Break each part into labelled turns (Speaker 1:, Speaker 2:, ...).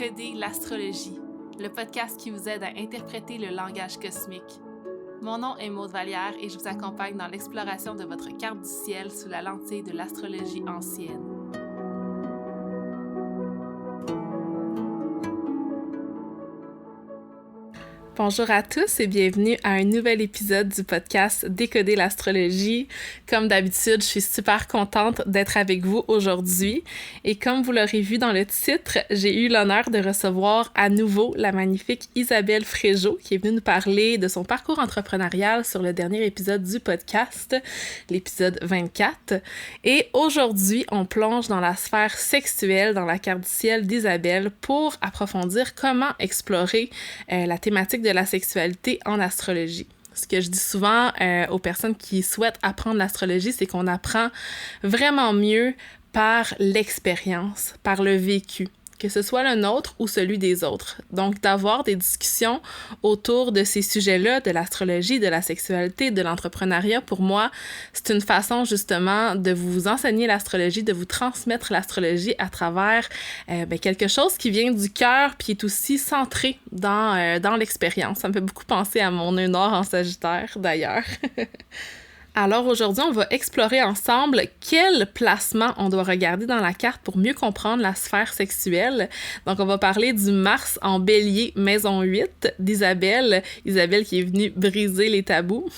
Speaker 1: Décoder l'astrologie, le podcast qui vous aide à interpréter le langage cosmique. Mon nom est Maude Vallière et je vous accompagne dans l'exploration de votre carte du ciel sous la lentille de l'astrologie ancienne. Bonjour à tous et bienvenue à un nouvel épisode du podcast Décoder l'astrologie. Comme d'habitude, je suis super contente d'être avec vous aujourd'hui. Et comme vous l'aurez vu dans le titre, j'ai eu l'honneur de recevoir à nouveau la magnifique Isabelle Fréjot qui est venue nous parler de son parcours entrepreneurial sur le dernier épisode du podcast, l'épisode 24. Et aujourd'hui, on plonge dans la sphère sexuelle, dans la carte du ciel d'Isabelle pour approfondir comment explorer la thématique de la sexualité en astrologie. Ce que je dis souvent aux personnes qui souhaitent apprendre l'astrologie, c'est qu'on apprend vraiment mieux par l'expérience, par le vécu, que ce soit le nôtre ou celui des autres. Donc, d'avoir des discussions autour de ces sujets-là, de l'astrologie, de la sexualité, de l'entrepreneuriat, pour moi, c'est une façon justement de vous enseigner l'astrologie, de vous transmettre l'astrologie à travers quelque chose qui vient du cœur puis qui est aussi centré dans l'expérience. Ça me fait beaucoup penser à mon nœud nord en Sagittaire, d'ailleurs. Alors aujourd'hui, on va explorer ensemble quel placement on doit regarder dans la carte pour mieux comprendre la sphère sexuelle. Donc on va parler du Mars en Bélier, maison 8, d'Isabelle. Isabelle qui est venue briser les tabous.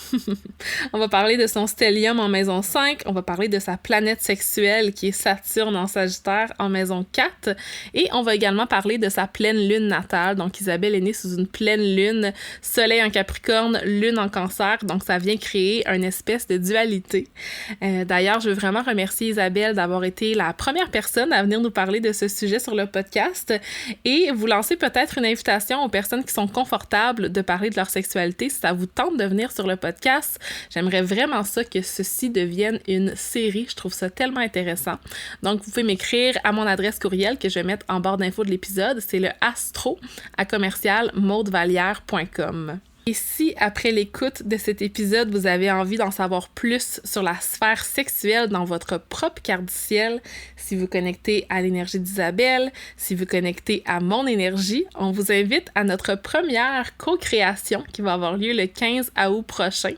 Speaker 1: On va parler de son stellium en maison 5. On va parler de sa planète sexuelle qui est Saturne en Sagittaire en maison 4. Et on va également parler de sa pleine lune natale. Donc Isabelle est née sous une pleine lune, soleil en Capricorne, lune en Cancer. Donc ça vient créer une espèce de dualité. D'ailleurs, je veux vraiment remercier Isabelle d'avoir été la première personne à venir nous parler de ce sujet sur le podcast et vous lancer peut-être une invitation aux personnes qui sont confortables de parler de leur sexualité. Si ça vous tente de venir sur le podcast, j'aimerais vraiment ça que ceci devienne une série. Je trouve ça tellement intéressant. Donc, vous pouvez m'écrire à mon adresse courriel que je vais mettre en barre d'infos de l'épisode. C'est le astro@maudevalière.com. Et si, après l'écoute de cet épisode, vous avez envie d'en savoir plus sur la sphère sexuelle dans votre propre carte du ciel, si vous connectez à l'énergie d'Isabelle, si vous connectez à mon énergie, on vous invite à notre première co-création qui va avoir lieu le 15 août prochain.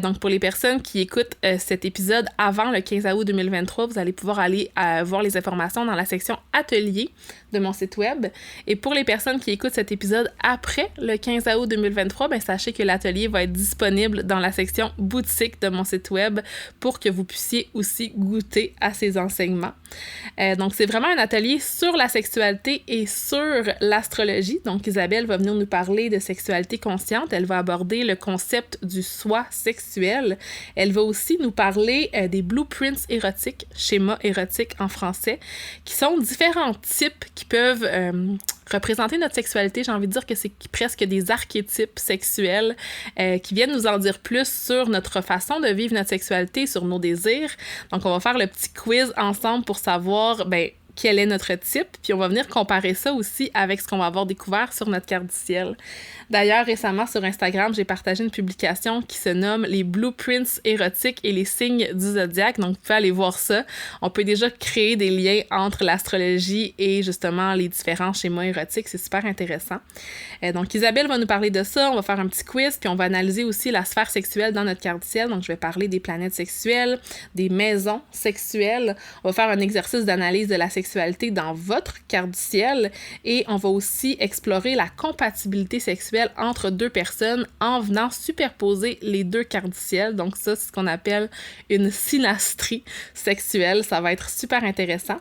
Speaker 1: Donc, pour les personnes qui écoutent cet épisode avant le 15 août 2023, vous allez pouvoir aller voir les informations dans la section Atelier de mon site web. Et pour les personnes qui écoutent cet épisode après le 15 août 2023, sachez que l'atelier va être disponible dans la section Boutique de mon site web pour que vous puissiez aussi goûter à ces enseignements. Donc, c'est vraiment un atelier sur la sexualité et sur l'astrologie. Donc, Isabelle va venir nous parler de sexualité consciente. Elle va aborder le concept du soi sexuel. Elle va aussi nous parler des blueprints érotiques, schémas érotiques en français, qui sont différents types qui peuvent représenter notre sexualité. J'ai envie de dire que c'est presque des archétypes sexuels qui viennent nous en dire plus sur notre façon de vivre notre sexualité, sur nos désirs. Donc, on va faire le petit quiz ensemble pour savoir, quel est notre type, puis on va venir comparer ça aussi avec ce qu'on va avoir découvert sur notre carte du ciel. D'ailleurs, récemment sur Instagram, j'ai partagé une publication qui se nomme « Les blueprints érotiques et les signes du zodiaque », donc vous pouvez aller voir ça. On peut déjà créer des liens entre l'astrologie et justement les différents schémas érotiques, c'est super intéressant. Donc Isabelle va nous parler de ça, on va faire un petit quiz, puis on va analyser aussi la sphère sexuelle dans notre carte du ciel, donc je vais parler des planètes sexuelles, des maisons sexuelles, on va faire un exercice d'analyse de la sexualité dans votre carte du ciel et on va aussi explorer la compatibilité sexuelle entre deux personnes en venant superposer les deux cartes du ciel. Donc ça, c'est ce qu'on appelle une synastrie sexuelle. Ça va être super intéressant.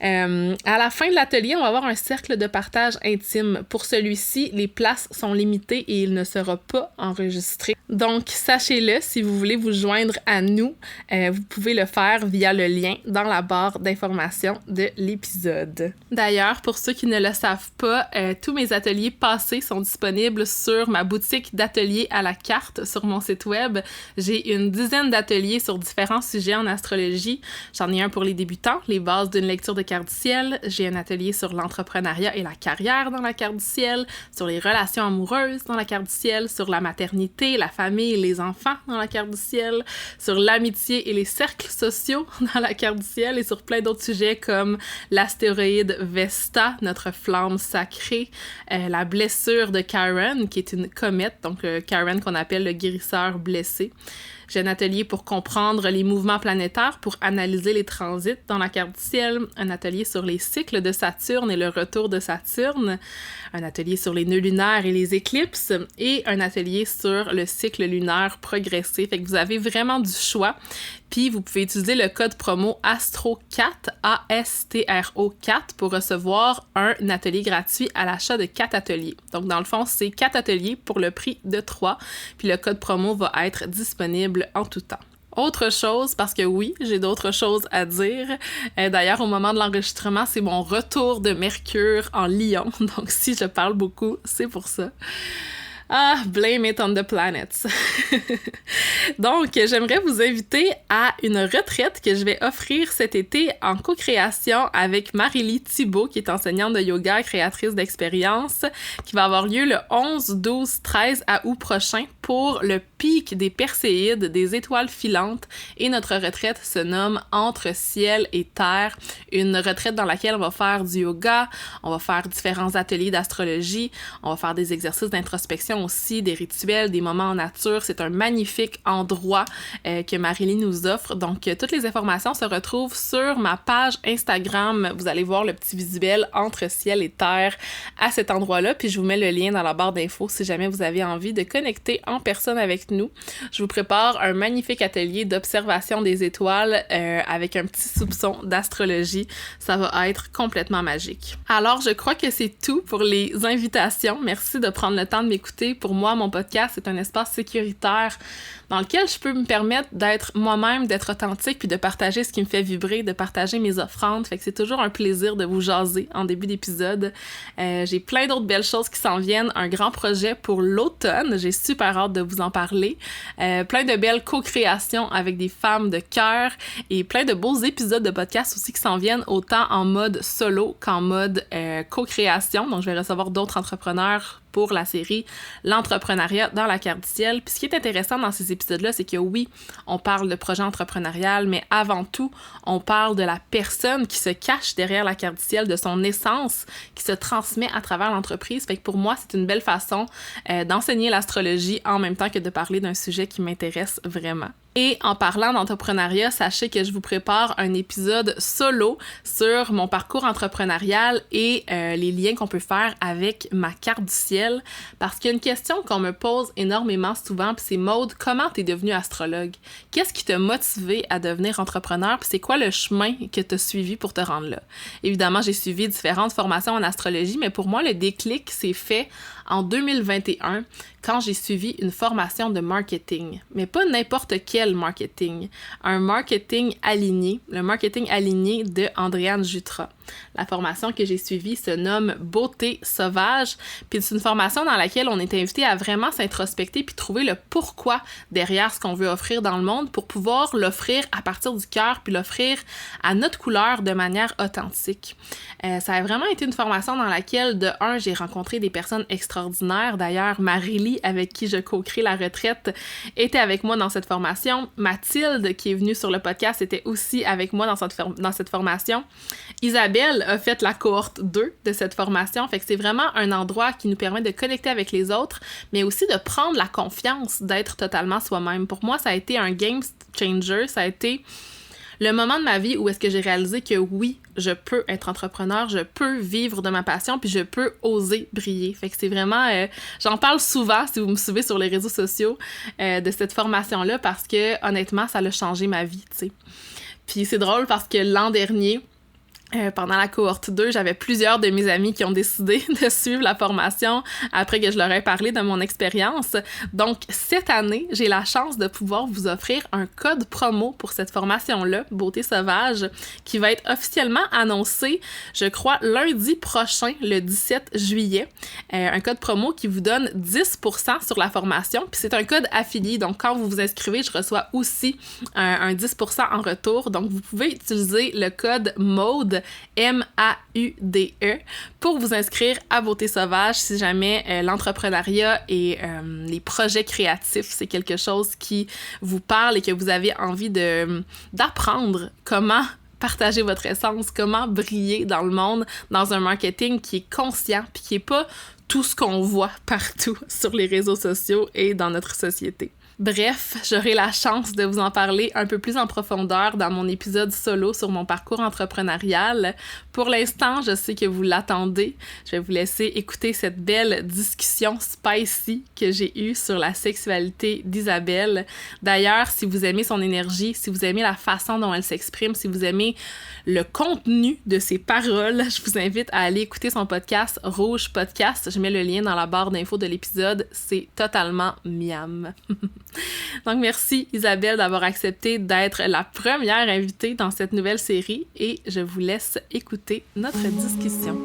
Speaker 1: À la fin de l'atelier, on va avoir un cercle de partage intime. Pour celui-ci, les places sont limitées et il ne sera pas enregistré. Donc, sachez-le, si vous voulez vous joindre à nous, vous pouvez le faire via le lien dans la barre d'information de l'épisode. D'ailleurs, pour ceux qui ne le savent pas, tous mes ateliers passés sont disponibles sur ma boutique d'ateliers à la carte sur mon site web. J'ai une dizaine d'ateliers sur différents sujets en astrologie. J'en ai un pour les débutants, les bases d'une lecture de carte du ciel. J'ai un atelier sur l'entrepreneuriat et la carrière dans la carte du ciel, sur les relations amoureuses dans la carte du ciel, sur la maternité, la famille et les enfants dans la carte du ciel, sur l'amitié et les cercles sociaux dans la carte du ciel et sur plein d'autres sujets comme l'astéroïde Vesta, notre flamme sacrée, la blessure de Chiron, qui est une comète, donc Chiron qu'on appelle le guérisseur blessé. J'ai un atelier pour comprendre les mouvements planétaires, pour analyser les transits dans la carte du ciel, un atelier sur les cycles de Saturne et le retour de Saturne, un atelier sur les nœuds lunaires et les éclipses, et un atelier sur le cycle lunaire progressé. Fait que vous avez vraiment du choix. Puis vous pouvez utiliser le code promo ASTRO4, ASTRO4, pour recevoir un atelier gratuit à l'achat de 4 ateliers. Donc dans le fond, c'est 4 ateliers pour le prix de 3. Puis le code promo va être disponible en tout temps. Autre chose, parce que oui, j'ai d'autres choses à dire. D'ailleurs, au moment de l'enregistrement, c'est mon retour de Mercure en Lion. Donc si je parle beaucoup, c'est pour ça. Ah, blame it on the planets. Donc, j'aimerais vous inviter à une retraite que je vais offrir cet été en co-création avec Marie-Lie Thibault, qui est enseignante de yoga, créatrice d'expériences, qui va avoir lieu le 11, 12, 13 août prochain pour le pic des Perséides, des étoiles filantes. Et notre retraite se nomme Entre ciel et terre. Une retraite dans laquelle on va faire du yoga, on va faire différents ateliers d'astrologie, on va faire des exercices d'introspection aussi, des rituels, des moments en nature. C'est un magnifique endroit que Marie-Lie nous offre. Donc, toutes les informations se retrouvent sur ma page Instagram. Vous allez voir le petit visuel Entre ciel et terre à cet endroit-là. Puis, je vous mets le lien dans la barre d'infos si jamais vous avez envie de connecter en personne avec nous. Je vous prépare un magnifique atelier d'observation des étoiles avec un petit soupçon d'astrologie. Ça va être complètement magique. Alors, je crois que c'est tout pour les invitations. Merci de prendre le temps de m'écouter. Pour moi, mon podcast, c'est un espace sécuritaire dans lequel je peux me permettre d'être moi-même, d'être authentique, puis de partager ce qui me fait vibrer, de partager mes offrandes. Fait que c'est toujours un plaisir de vous jaser en début d'épisode. J'ai plein d'autres belles choses qui s'en viennent. Un grand projet pour l'automne. J'ai super hâte de vous en parler. Plein de belles co-créations avec des femmes de cœur et plein de beaux épisodes de podcast aussi qui s'en viennent, autant en mode solo qu'en mode co-création. Donc, je vais recevoir d'autres entrepreneurs pour la série L'entrepreneuriat dans la carte du ciel. Puis ce qui est intéressant dans ces épisodes-là, c'est que oui, on parle de projet entrepreneurial, mais avant tout, on parle de la personne qui se cache derrière la carte du ciel, de son essence qui se transmet à travers l'entreprise. Fait que pour moi, c'est une belle façon d'enseigner l'astrologie en même temps que de parler d'un sujet qui m'intéresse vraiment. Et en parlant d'entrepreneuriat, sachez que je vous prépare un épisode solo sur mon parcours entrepreneurial et les liens qu'on peut faire avec ma carte du ciel. Parce qu'il y a une question qu'on me pose énormément souvent, puis c'est Maude, comment t'es devenue astrologue? Qu'est-ce qui t'a motivé à devenir entrepreneur? Puis c'est quoi le chemin que t'as suivi pour te rendre là? Évidemment, j'ai suivi différentes formations en astrologie, mais pour moi, le déclic s'est fait en 2021 quand j'ai suivi une formation de marketing. Mais pas n'importe quel marketing. Un marketing aligné, le marketing aligné de Andréane Jutras. La formation que j'ai suivie se nomme Beauté sauvage, puis c'est une formation dans laquelle on est invité à vraiment s'introspecter puis trouver le pourquoi derrière ce qu'on veut offrir dans le monde pour pouvoir l'offrir à partir du cœur puis l'offrir à notre couleur de manière authentique. Ça a vraiment été une formation dans laquelle, de un, j'ai rencontré des personnes extraordinaires. D'ailleurs, Marie-Lie, avec qui je co-crée la retraite, était avec moi dans cette formation. Mathilde, qui est venue sur le podcast, était aussi avec moi dans cette formation. Isabelle a fait la cohorte 2 de cette formation, fait que c'est vraiment un endroit qui nous permet de connecter avec les autres, mais aussi de prendre la confiance d'être totalement soi-même. Pour moi, ça a été un game changer, ça a été le moment de ma vie où est-ce que j'ai réalisé que oui, je peux être entrepreneur, je peux vivre de ma passion, puis je peux oser briller. Fait que c'est vraiment... j'en parle souvent, si vous me suivez sur les réseaux sociaux, de cette formation-là, parce que honnêtement, ça a changé ma vie, tu sais. Puis c'est drôle parce que l'an dernier, pendant la cohorte 2, j'avais plusieurs de mes amis qui ont décidé de suivre la formation après que je leur ai parlé de mon expérience. Donc, cette année, j'ai la chance de pouvoir vous offrir un code promo pour cette formation-là, Beauté sauvage, qui va être officiellement annoncé, je crois, lundi prochain, le 17 juillet. Un code promo qui vous donne 10% sur la formation, puis c'est un code affilié. Donc, quand vous vous inscrivez, je reçois aussi un 10% en retour. Donc, vous pouvez utiliser le code MAUDE, M-A-U-D-E, pour vous inscrire à Beauté sauvage si jamais l'entrepreneuriat et les projets créatifs, c'est quelque chose qui vous parle et que vous avez envie d'apprendre comment partager votre essence, comment briller dans le monde dans un marketing qui est conscient puis qui est pas tout ce qu'on voit partout sur les réseaux sociaux et dans notre société. Bref, j'aurai la chance de vous en parler un peu plus en profondeur dans mon épisode solo sur mon parcours entrepreneurial. Pour l'instant, je sais que vous l'attendez. Je vais vous laisser écouter cette belle discussion spicy que j'ai eue sur la sexualité d'Isabelle. D'ailleurs, si vous aimez son énergie, si vous aimez la façon dont elle s'exprime, si vous aimez le contenu de ses paroles, je vous invite à aller écouter son podcast Rouge Podcast. Je mets le lien dans la barre d'infos de l'épisode. C'est totalement miam. Donc, merci Isabelle d'avoir accepté d'être la première invitée dans cette nouvelle série et je vous laisse écouter notre discussion.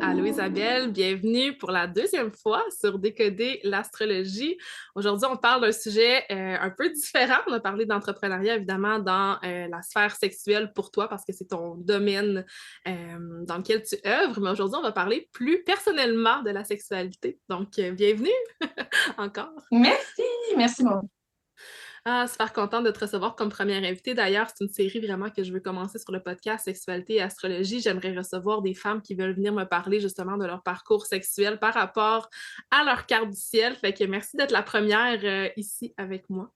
Speaker 1: Allô Isabelle, bienvenue pour la deuxième fois sur Décoder l'astrologie. Aujourd'hui, on parle d'un sujet un peu différent. On a parlé d'entrepreneuriat, évidemment, dans la sphère sexuelle pour toi, parce que c'est ton domaine dans lequel tu œuvres. Mais aujourd'hui, on va parler plus personnellement de la sexualité. Donc, bienvenue encore.
Speaker 2: Merci mon.
Speaker 1: Ah, super contente de te recevoir comme première invitée. D'ailleurs, c'est une série vraiment que je veux commencer sur le podcast Sexualité et Astrologie. J'aimerais recevoir des femmes qui veulent venir me parler justement de leur parcours sexuel par rapport à leur carte du ciel. Fait que merci d'être la première ici avec moi.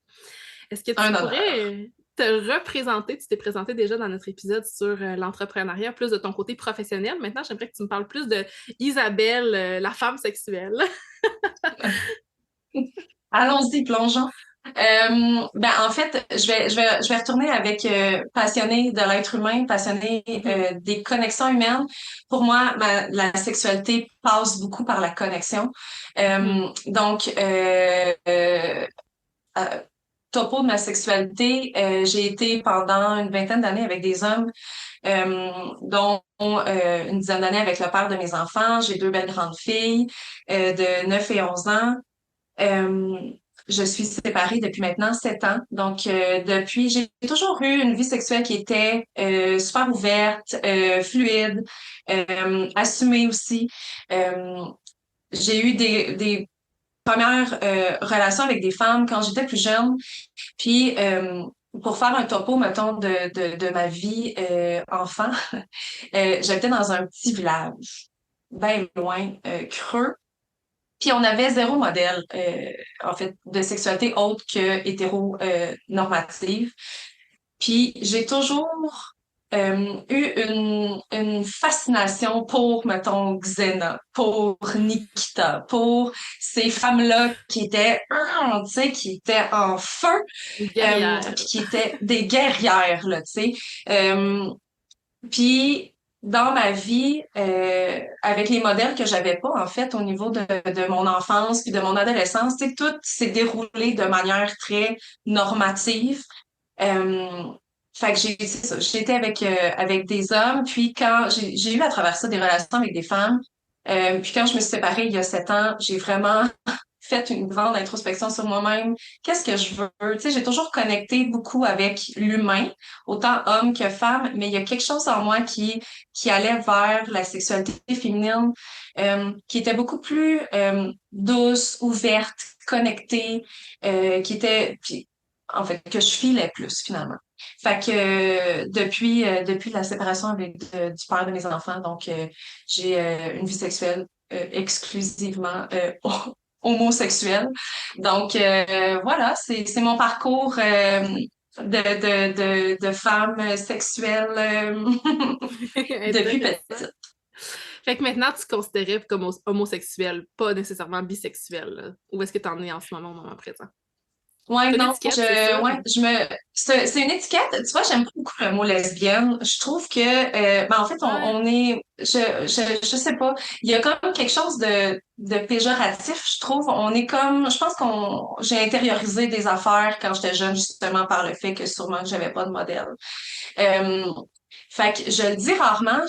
Speaker 1: Est-ce que tu pourrais te représenter? Tu t'es présenté déjà dans notre épisode sur l'entrepreneuriat, plus de ton côté professionnel. Maintenant, j'aimerais que tu me parles plus de Isabelle, la femme sexuelle.
Speaker 2: Allons-y, plongeons. En fait, je vais retourner avec passionné de l'être humain, passionné des connexions humaines. Pour moi, la sexualité passe beaucoup par la connexion. Topo de ma sexualité, j'ai été pendant une vingtaine d'années avec des hommes, dont une dizaine d'années avec le père de mes enfants. J'ai deux belles grandes filles de 9 et 11 ans. Je suis séparée depuis maintenant 7 ans. Donc, depuis, j'ai toujours eu une vie sexuelle qui était super ouverte, fluide, assumée aussi. J'ai eu des premières relations avec des femmes quand j'étais plus jeune. Puis, pour faire un topo, mettons, de ma vie enfant, j'habitais dans un petit village, bien loin, creux. Puis on avait zéro modèle, en fait, de sexualité autre que hétéro-normative. Puis j'ai toujours eu une fascination pour, mettons, Xena, pour Nikita, pour ces femmes-là qui étaient, tu sais, qui étaient en feu, qui étaient des guerrières, là, tu sais. Puis dans ma vie, avec les modèles que j'avais pas en fait au niveau de mon enfance puis de mon adolescence, tu sais, tout s'est déroulé de manière très normative. Euh, Fait que j'étais avec des hommes, puis quand j'ai eu à travers ça des relations avec des femmes, puis quand je me suis séparée il y a 7 ans, j'ai vraiment fait une grande introspection sur moi-même. Qu'est-ce que je veux? Tu sais, j'ai toujours connecté beaucoup avec l'humain, autant homme que femme, mais il y a quelque chose en moi qui allait vers la sexualité féminine, qui était beaucoup plus douce, ouverte, connectée, puis, en fait, que je filais plus finalement. Fait que depuis la séparation du père de mes enfants, donc j'ai une vie sexuelle exclusivement homosexuelle. Donc voilà, c'est mon parcours de femme sexuelle depuis petite.
Speaker 1: Fait que maintenant, tu te considérais comme homosexuel, pas nécessairement bisexuel. Là. Où est-ce que tu en es en ce moment présent?
Speaker 2: Ouais, non,
Speaker 1: c'est
Speaker 2: une étiquette. Tu vois, j'aime pas beaucoup le mot lesbienne. Je trouve que, en fait, on est, je sais pas, il y a quand même quelque chose de péjoratif, je trouve. Je pense j'ai intériorisé des affaires quand j'étais jeune, justement, par le fait que sûrement j'avais pas de modèle. Fait que je le dis rarement,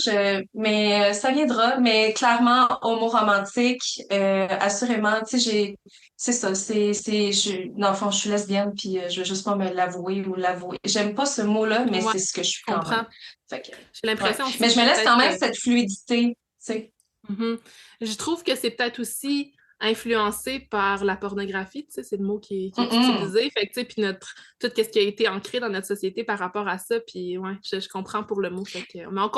Speaker 2: mais ça viendra. Mais clairement, homo romantique, assurément, tu sais, c'est ça, dans le fond, je suis lesbienne, puis je veux juste pas me l'avouer ou l'avouer. J'aime pas ce mot-là, mais c'est ce que je suis quand même.
Speaker 1: Fait que, j'ai l'impression aussi
Speaker 2: mais je me laisse quand même cette fluidité, tu sais.
Speaker 1: Je trouve que c'est peut-être aussi influencé par la pornographie, tu sais, c'est le mot qui est
Speaker 2: Mm-mm.
Speaker 1: utilisé. Fait que, tu sais, puis tout ce qui a été ancré dans notre société par rapport à ça, puis ouais, je comprends pour le mot, fait que, mais on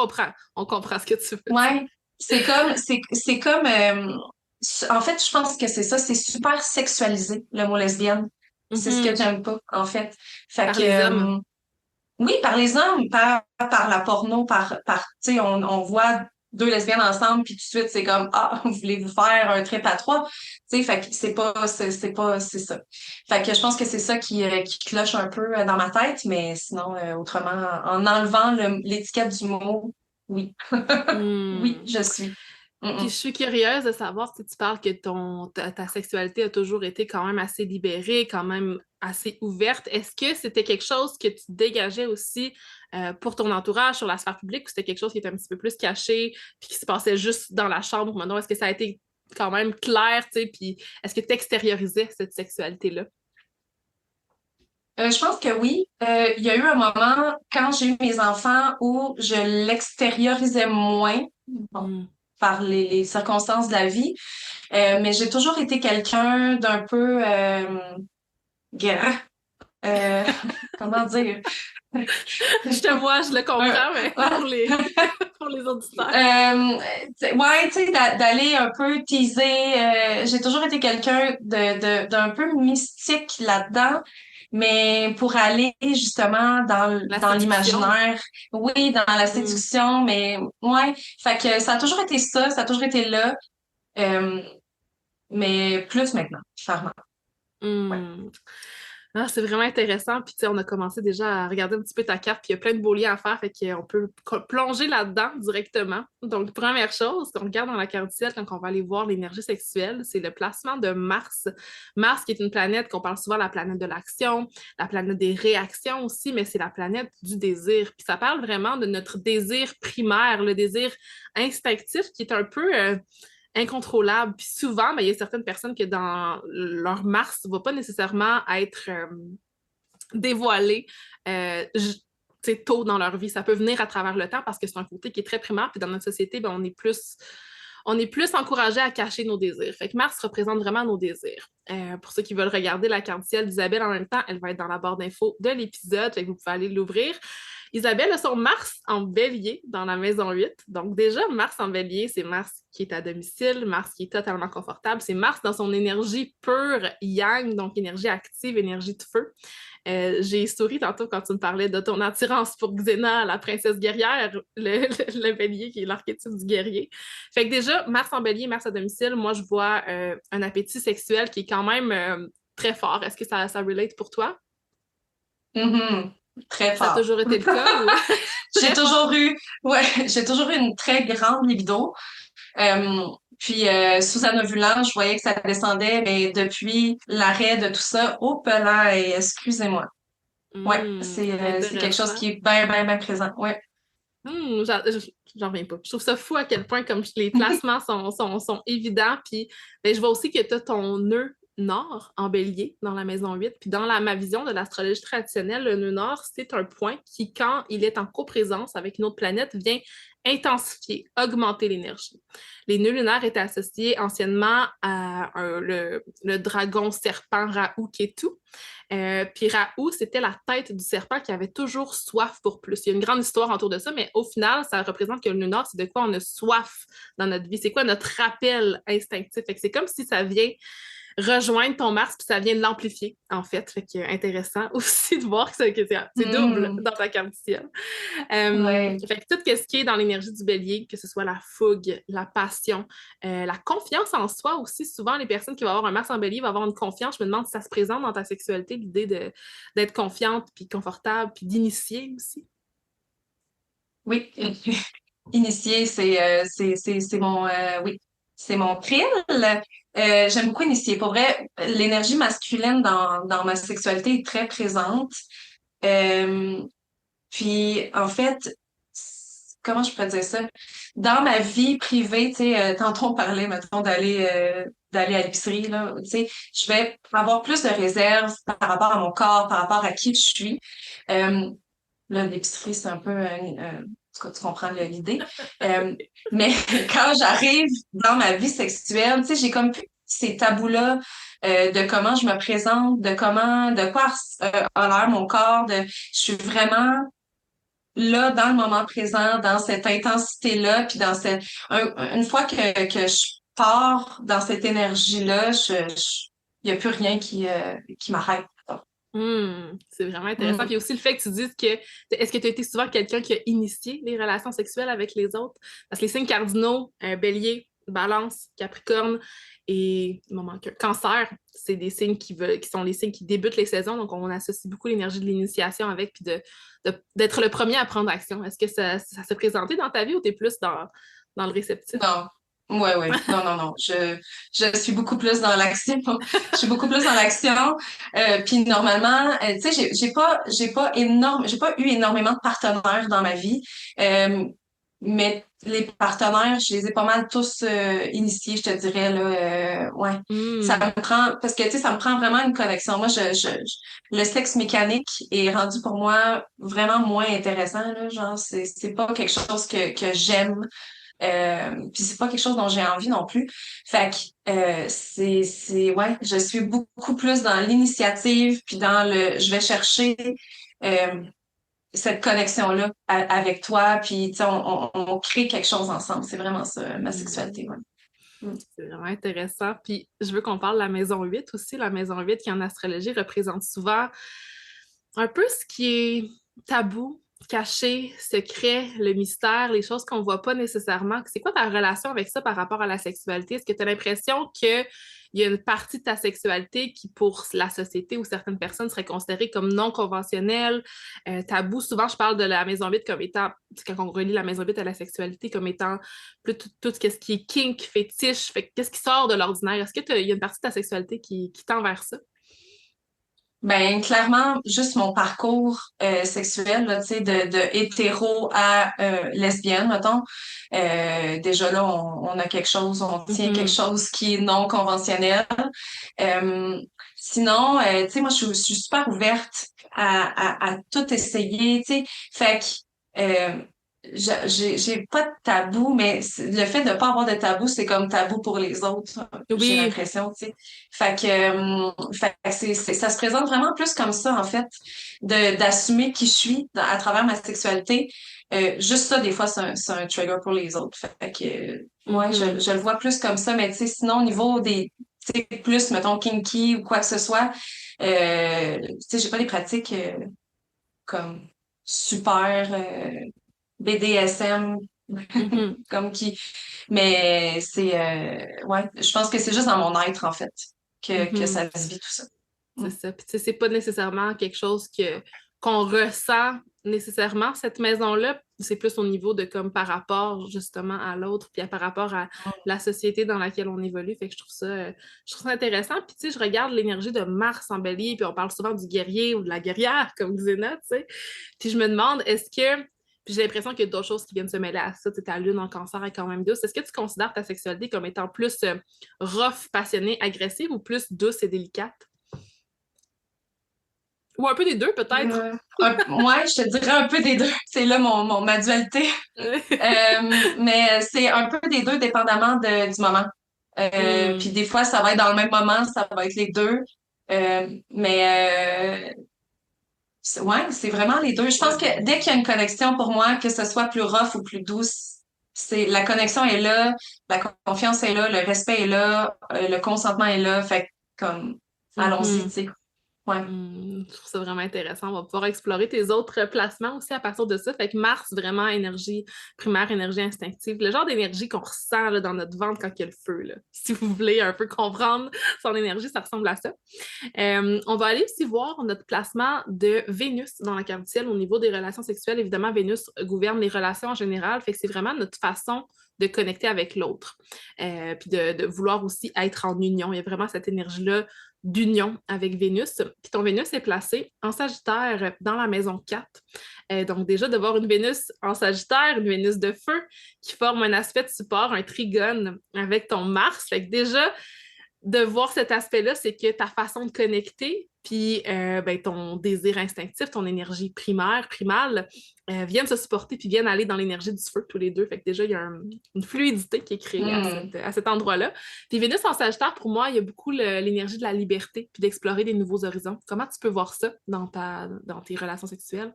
Speaker 1: comprend ce que tu veux dire.
Speaker 2: Ouais, c'est comme, en fait, je pense que c'est ça, c'est super sexualisé, le mot lesbienne. C'est ce que
Speaker 1: Mhm.
Speaker 2: j'aime pas, en fait. Fait
Speaker 1: Par
Speaker 2: que,
Speaker 1: les hommes.
Speaker 2: oui, par les hommes, par la porno, tu sais, on voit deux lesbiennes ensemble, puis tout de suite, c'est comme, ah, voulez-vous faire un trip à trois? Tu sais, fait que c'est ça. Fait que je pense que c'est ça qui cloche un peu dans ma tête, mais sinon, autrement, en enlevant l'étiquette du mot, oui. Oui,
Speaker 1: Hmm.
Speaker 2: je suis.
Speaker 1: Puis
Speaker 2: Mm-mm.
Speaker 1: je suis curieuse de savoir si tu parles que ta sexualité a toujours été quand même assez libérée, quand même assez ouverte. Est-ce que c'était quelque chose que tu dégageais aussi pour ton entourage sur la sphère publique ou c'était quelque chose qui était un petit peu plus caché puis qui se passait juste dans la chambre? Maintenant, est-ce que ça a été quand même clair, tu sais, puis est-ce que tu extériorisais cette sexualité-là?
Speaker 2: Je pense que oui. Il y a eu un moment quand j'ai eu mes enfants où je l'extériorisais moins, bon,
Speaker 1: Hmm.
Speaker 2: par les circonstances de la vie. Mais j'ai toujours été quelqu'un d'un peu grand. Euh, comment dire?
Speaker 1: Je te vois, je le
Speaker 2: Un-
Speaker 1: comprends, mais pour pour les auditeurs.
Speaker 2: ouais, tu sais, d'aller un peu teaser. J'ai toujours été quelqu'un d'un peu mystique là-dedans, mais pour aller justement
Speaker 1: La
Speaker 2: dans
Speaker 1: séduction.
Speaker 2: l'imaginaire, oui, dans la
Speaker 1: Hmm.
Speaker 2: séduction, mais ouais, fait que ça a toujours été ça, ça a toujours été là, euh, mais plus maintenant, clairement. Ouais.
Speaker 1: Hmm. Ah, c'est vraiment intéressant. Puis, tu sais, on a commencé déjà à regarder un petit peu ta carte, puis il y a plein de beaux liens à faire, fait qu'on peut plonger là-dedans directement. Donc, première chose qu'on regarde dans la carte du ciel quand on va aller voir l'énergie sexuelle, c'est le placement de Mars. Mars, qui est une planète qu'on parle souvent la planète de l'action, la planète des réactions aussi, mais c'est la planète du désir. Puis, ça parle vraiment de notre désir primaire, le désir instinctif qui est un peu incontrôlable. Puis souvent, ben, il y a certaines personnes que dans leur Mars ne va pas nécessairement être dévoilé tôt dans leur vie. Ça peut venir à travers le temps parce que c'est un côté qui est très primaire. Puis dans notre société, ben, on est plus encouragé à cacher nos désirs. Fait que Mars représente vraiment nos désirs. Pour ceux qui veulent regarder la carte du ciel d'Isabelle en même temps, elle va être dans la barre d'infos de l'épisode. Fait que vous pouvez aller l'ouvrir. Isabelle a son Mars en bélier dans la maison 8. Donc déjà, Mars en bélier, c'est Mars qui est à domicile, Mars qui est totalement confortable. C'est Mars dans son énergie pure yang, donc énergie active, énergie de feu. J'ai souri tantôt quand tu me parlais de ton attirance pour Xena, la princesse guerrière, le bélier qui est l'archétype du guerrier. Fait que déjà, Mars en bélier, Mars à domicile, moi je vois un appétit sexuel qui est quand même très fort. Est-ce que ça relate pour toi?
Speaker 2: Mhm. Très
Speaker 1: Ça a
Speaker 2: fort.
Speaker 1: toujours été le cas ou
Speaker 2: J'ai
Speaker 1: très fort?
Speaker 2: toujours eu, ouais, j'ai toujours eu une très grande libido. Euh, puis Suzanne Ovulant, je voyais que ça descendait, mais depuis l'arrêt de tout ça, oh là, excusez-moi. Ouais, c'est quelque chose
Speaker 1: Intéressant.
Speaker 2: qui est bien, bien, bien présent. Ouais.
Speaker 1: J'en reviens pas. Je trouve ça fou à quel point comme les placements sont évidents. Puis ben, je vois aussi que tu as ton nœud nord en bélier dans la maison 8. Puis dans ma vision de l'astrologie traditionnelle, le nœud nord, c'est un point qui, quand il est en coprésence avec une autre planète, vient intensifier, augmenter l'énergie. Les nœuds lunaires étaient associés anciennement à le dragon serpent Raoult Ketu. Puis Raoult, c'était la tête du serpent qui avait toujours soif pour plus. Il y a une grande histoire autour de ça, mais au final, ça représente que le nœud nord, c'est de quoi on a soif dans notre vie. C'est quoi notre rappel instinctif? Fait que c'est comme si ça vient rejoindre ton Mars, puis ça vient l'amplifier, en fait. Fait que intéressant aussi de voir que c'est double
Speaker 2: Hmm.
Speaker 1: dans ta carte du ciel.
Speaker 2: Ouais.
Speaker 1: Fait que tout ce qui est dans l'énergie du bélier, que ce soit la fougue, la passion, la confiance en soi aussi, souvent les personnes qui vont avoir un Mars en bélier vont avoir une confiance. Je me demande si ça se présente dans ta sexualité, l'idée d'être confiante, puis confortable, puis d'initier aussi.
Speaker 2: Oui. Initier, c'est mon, oui, c'est mon thrill. J'aime beaucoup initier. Pour vrai, l'énergie masculine dans ma sexualité est très présente. Euh, Puis, en fait, comment je pourrais dire ça? Dans ma vie privée, tu sais, tantôt on parlait, mettons, d'aller à l'épicerie, là, tu sais, je vais avoir plus de réserve par rapport à mon corps, par rapport à qui je suis. Euh, Là, l'épicerie, c'est un peu, en tout cas, tu comprends l'idée. Mais quand j'arrive dans ma vie sexuelle, tu sais, j'ai comme plus ces tabous-là, de comment je me présente, de quoi a l'air mon corps, je suis vraiment là, dans le moment présent, dans cette intensité-là, puis une fois que je pars dans cette énergie-là, il n'y a plus rien qui m'arrête.
Speaker 1: C'est vraiment intéressant.
Speaker 2: Mm.
Speaker 1: Puis aussi le fait que tu dises que est-ce que tu as été souvent quelqu'un qui a initié les relations sexuelles avec les autres? Parce que les signes cardinaux, Bélier, Balance, Capricorne et il m'en manque un, Cancer, c'est des signes qui sont les signes qui débutent les saisons. Donc on associe beaucoup l'énergie de l'initiation avec puis d'être le premier à prendre action. Est-ce que ça s'est présenté dans ta vie ou tu es plus dans le réceptif?
Speaker 2: Non. Ouais, ouais. Non, non, non. Je suis beaucoup plus dans l'action. Je suis beaucoup plus dans l'action. Puis normalement, tu sais, j'ai pas eu énormément de partenaires dans ma vie. Euh, mais les partenaires, je les ai pas mal tous initiés, je te dirais là. Ouais. Ça
Speaker 1: Hmm.
Speaker 2: me prend parce que tu sais, ça me prend vraiment une connexion. Moi, le sexe mécanique est rendu pour moi vraiment moins intéressant là. Genre, c'est pas quelque chose que j'aime. Puis c'est pas quelque chose dont j'ai envie non plus. Fait que ouais, je suis beaucoup plus dans l'initiative, puis je vais chercher euh, cette connexion-là avec toi, puis tu sais, on crée quelque chose ensemble. C'est vraiment ça, ma sexualité, ouais. Mm.
Speaker 1: C'est vraiment intéressant. Puis je veux qu'on parle de la maison 8 aussi. La maison 8 qui en astrologie représente souvent un peu ce qui est tabou, caché, secret, le mystère, les choses qu'on ne voit pas nécessairement. C'est quoi ta relation avec ça par rapport à la sexualité? Est-ce que tu as l'impression qu'il y a une partie de ta sexualité qui, pour la société ou certaines personnes, serait considérée comme non conventionnelle, tabou? Souvent, je parle de la maison 8 comme étant, quand on relie la maison 8 à la sexualité, comme étant plus tout ce qui est kink, fétiche, fait, qu'est-ce qui sort de l'ordinaire? Est-ce qu'il y a une partie de ta sexualité qui tend vers ça?
Speaker 2: Ben, clairement, juste mon parcours sexuel, là, tu sais, de hétéro à lesbienne, mettons. Déjà là, on a quelque chose, on tient quelque
Speaker 1: Mhm.
Speaker 2: chose qui est non conventionnel. Euh, Sinon, tu sais, moi, je suis super ouverte à tout essayer, tu sais. Fait que j'ai pas de tabou, mais le fait de pas avoir de tabou, c'est comme tabou pour les autres, j'ai
Speaker 1: Oui.
Speaker 2: l'impression, tu sais. Fait que ça se présente vraiment plus comme ça, en fait, d'assumer qui je suis à travers ma sexualité. Juste ça, des fois, c'est un trigger pour les autres. Fait que, ouais,
Speaker 1: Mhm.
Speaker 2: je le vois plus comme ça, mais tu sais, sinon, au niveau des, tu sais, plus, mettons, kinky ou quoi que ce soit, tu sais, j'ai pas des pratiques comme super BDSM,
Speaker 1: Mhm.
Speaker 2: comme mais ouais, je pense que c'est juste dans mon être, en fait, que
Speaker 1: Mhm.
Speaker 2: ça se vit tout ça.
Speaker 1: C'est
Speaker 2: Mm.
Speaker 1: ça. Puis, tu sais, c'est pas nécessairement quelque chose qu'on ressent nécessairement, cette maison-là. C'est plus au niveau de comme par rapport justement à l'autre, puis par rapport à la société dans laquelle on évolue. Fait que je trouve ça intéressant. Puis, tu sais, je regarde l'énergie de Mars en Bélier, puis on parle souvent du guerrier ou de la guerrière, comme Xéna, tu sais. Puis, je me demande, est-ce que. Puis j'ai l'impression qu'il y a d'autres choses qui viennent se mêler à ça. Tu sais, ta lune en cancer est quand même douce. Est-ce que tu considères ta sexualité comme étant plus rough, passionnée, agressive ou plus douce et délicate? Ou un peu des deux, peut-être.
Speaker 2: Ouais, je te dirais un peu des deux. C'est là ma dualité. Mais c'est un peu des deux, dépendamment du moment. Puis
Speaker 1: Hmm.
Speaker 2: des fois, ça va être dans le même moment, ça va être les deux. Ouais, c'est vraiment les deux. Je pense que dès qu'il y a une connexion pour moi, que ce soit plus rough ou plus douce, la connexion est là, la confiance est là, le respect est là, le consentement est là. Fait que, comme, allons-y, tu
Speaker 1: Mhm.
Speaker 2: sais. Ouais.
Speaker 1: Je trouve ça vraiment intéressant. On va pouvoir explorer tes autres placements aussi à partir de ça. Fait que Mars, vraiment énergie primaire, énergie instinctive. Le genre d'énergie qu'on ressent là, dans notre ventre quand il y a le feu. Là. Si vous voulez un peu comprendre son énergie, ça ressemble à ça. On va aller aussi voir notre placement de Vénus dans la carte du ciel au niveau des relations sexuelles. Évidemment, Vénus gouverne les relations en général, fait que c'est vraiment notre façon de connecter avec l'autre, puis de vouloir aussi être en union. Il y a vraiment cette énergie-là d'union avec Vénus. Puis ton Vénus est placé en Sagittaire dans la maison 4. Donc déjà, de voir une Vénus en Sagittaire, une Vénus de feu qui forme un aspect de support, un trigone avec ton Mars. Fait que déjà, de voir cet aspect-là, c'est que ta façon de connecter, puis ben, ton désir instinctif, ton énergie primaire, primale, viennent se supporter puis viennent aller dans l'énergie du feu tous les deux. Fait que déjà, il y a une fluidité qui est créée
Speaker 2: Hmm.
Speaker 1: à cet endroit-là. Puis Vénus en Sagittaire, pour moi, il y a beaucoup l'énergie de la liberté puis d'explorer des nouveaux horizons. Comment tu peux voir ça dans tes relations sexuelles?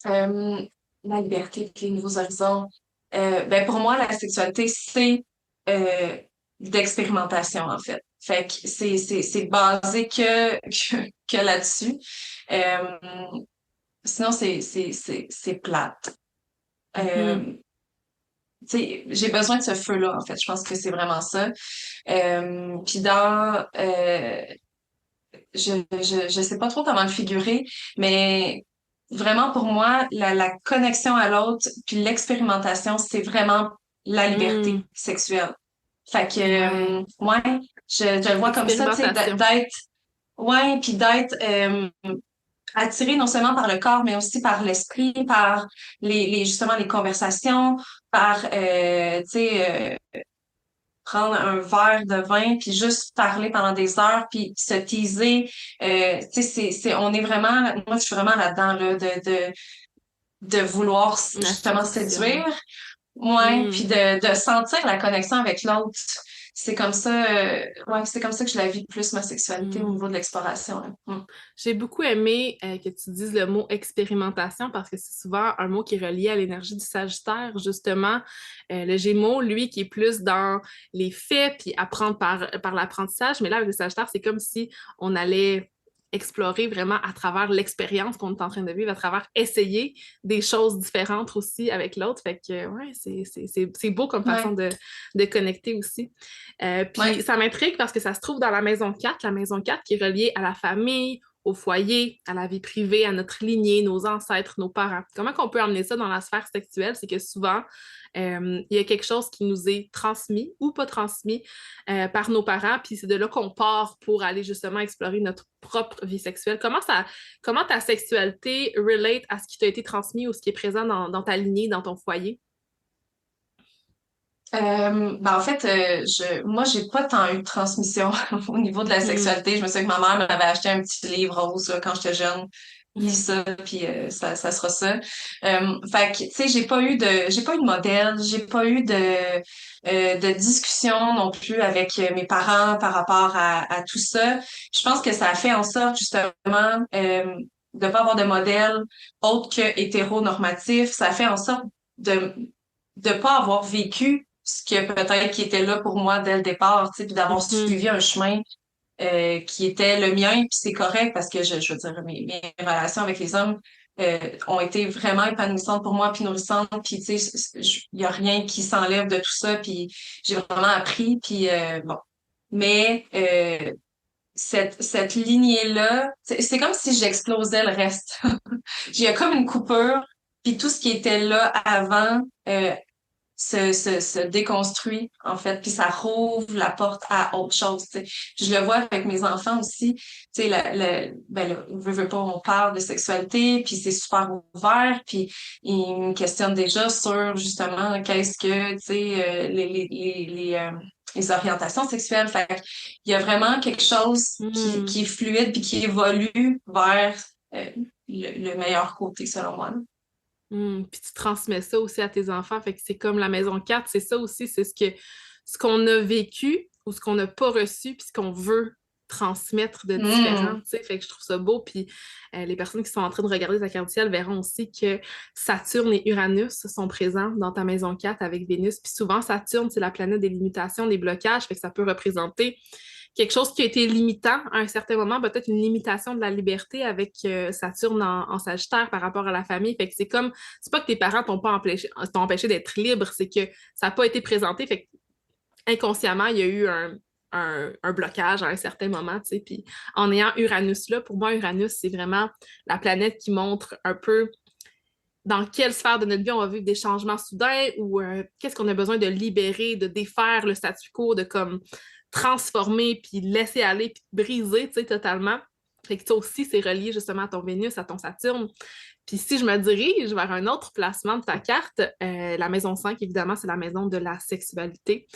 Speaker 2: Euh, la liberté, puis les nouveaux horizons. Ben pour moi, la sexualité, c'est euh, d'expérimentation, en fait. Fait que c'est basé que là-dessus. Euh, Sinon, c'est plate.
Speaker 1: Mhm.
Speaker 2: Tu sais, j'ai besoin de ce feu-là, en fait. Je pense que c'est vraiment ça. Puis je sais pas trop comment le figurer, mais vraiment pour moi, la connexion à l'autre puis l'expérimentation, c'est vraiment la
Speaker 1: Mhm.
Speaker 2: liberté sexuelle. Fait que,
Speaker 1: Ouais.
Speaker 2: ouais, je le vois comme ça, tu sais,
Speaker 1: L'expérimentation.
Speaker 2: d'être, ouais, puis d'être attiré non seulement par le corps, mais aussi par l'esprit, par justement les conversations, par, tu sais, prendre un verre de vin puis juste parler pendant des heures puis se teaser. Tu sais, on est vraiment, moi, je suis vraiment là-dedans, là, de vouloir
Speaker 1: La
Speaker 2: justement
Speaker 1: séduction.
Speaker 2: séduire. Ouais, puis
Speaker 1: Hmm.
Speaker 2: de sentir la connexion avec l'autre. Ouais, c'est comme ça que je la vis plus ma sexualité au
Speaker 1: Hmm.
Speaker 2: niveau de l'exploration, là. Mm.
Speaker 1: J'ai beaucoup aimé que tu dises le mot expérimentation parce que c'est souvent un mot qui est relié à l'énergie du Sagittaire, justement. Le Gémeaux, lui, qui est plus dans les faits puis apprendre par l'apprentissage. Mais là, avec le Sagittaire, c'est comme si on allait explorer vraiment à travers l'expérience qu'on est en train de vivre, à travers essayer des choses différentes aussi avec l'autre. Fait que, ouais, c'est beau comme façon
Speaker 2: Ouais,
Speaker 1: de connecter aussi. Puis
Speaker 2: ouais.
Speaker 1: ça m'intrigue parce que ça se trouve dans la maison 4 qui est reliée à la famille, au foyer, à la vie privée, à notre lignée, nos ancêtres, nos parents. Comment qu'on peut emmener ça dans la sphère sexuelle? C'est que souvent, il y a quelque chose qui nous est transmis ou pas transmis par nos parents, puis c'est de là qu'on part pour aller justement explorer notre propre vie sexuelle. Comment ta sexualité relate à ce qui t'a été transmis ou ce qui est présent dans ta lignée, dans ton foyer?
Speaker 2: Ben en fait, moi, j'ai pas tant eu de transmission au niveau de la
Speaker 1: Hmm.
Speaker 2: sexualité. Je me souviens que ma mère m'avait acheté un petit livre rose là, quand j'étais jeune. Lis ça, puis ça sera ça. Fait que, tu sais, j'ai pas eu de modèle, j'ai pas eu de discussion non plus avec mes parents par rapport à tout ça. Je pense que ça a fait en sorte, justement, de pas avoir de modèle autre que hétéronormatif. Ça a fait en sorte de pas avoir vécu ce que peut-être qui était là pour moi dès le départ, tu sais, puis d'avoir
Speaker 1: Mhm.
Speaker 2: suivi un chemin qui était le mien, puis c'est correct parce que je veux dire, mes relations avec les hommes ont été vraiment épanouissantes pour moi, puis nourrissantes, puis tu sais, il y a rien qui s'enlève de tout ça, puis j'ai vraiment appris, puis bon. Mais cette lignée-là, c'est comme si j'explosais le reste. Il y a comme une coupure, puis tout ce qui était là avant se déconstruit, en fait, puis ça rouvre la porte à autre chose, tu sais. Puis je le vois avec mes enfants aussi, tu sais, ben là, veux pas, on parle de sexualité, puis c'est super ouvert, puis ils me questionnent déjà sur, justement, qu'est-ce que, tu sais, les orientations sexuelles. Fait il y a vraiment quelque chose
Speaker 1: Hmm.
Speaker 2: qui est fluide puis qui évolue vers euh, le meilleur côté, selon moi.
Speaker 1: Puis tu transmets ça aussi à tes enfants. Fait que c'est comme la maison 4, c'est ça aussi, c'est ce qu'on a vécu ou ce qu'on n'a pas reçu, puis ce qu'on veut transmettre de différent,
Speaker 2: Mm.
Speaker 1: tu sais. Fait que je trouve ça beau. Puis les personnes qui sont en train de regarder ta carte du ciel verront aussi que Saturne et Uranus sont présents dans ta maison 4 avec Vénus. Puis souvent, Saturne, c'est la planète des limitations, des blocages. Fait que ça peut représenter quelque chose qui a été limitant à un certain moment, peut-être une limitation de la liberté avec Saturne en Sagittaire par rapport à la famille. Fait que c'est pas que tes parents t'ont empêché d'être libre, c'est que ça n'a pas été présenté. Fait que inconsciemment, il y a eu un blocage à un certain moment, tu sais. Puis en ayant Uranus là, pour moi, Uranus, c'est vraiment la planète qui montre un peu dans quelle sphère de notre vie on va vivre des changements soudains ou qu'est-ce qu'on a besoin de libérer, de défaire le statu quo, de comme transformer, puis laisser aller, puis briser, tu sais, totalement. Fait que ça aussi, c'est relié justement à ton Vénus, à ton Saturne. Puis si je me dirige vers un autre placement de ta carte, la maison 5, évidemment, c'est la maison de la sexualité.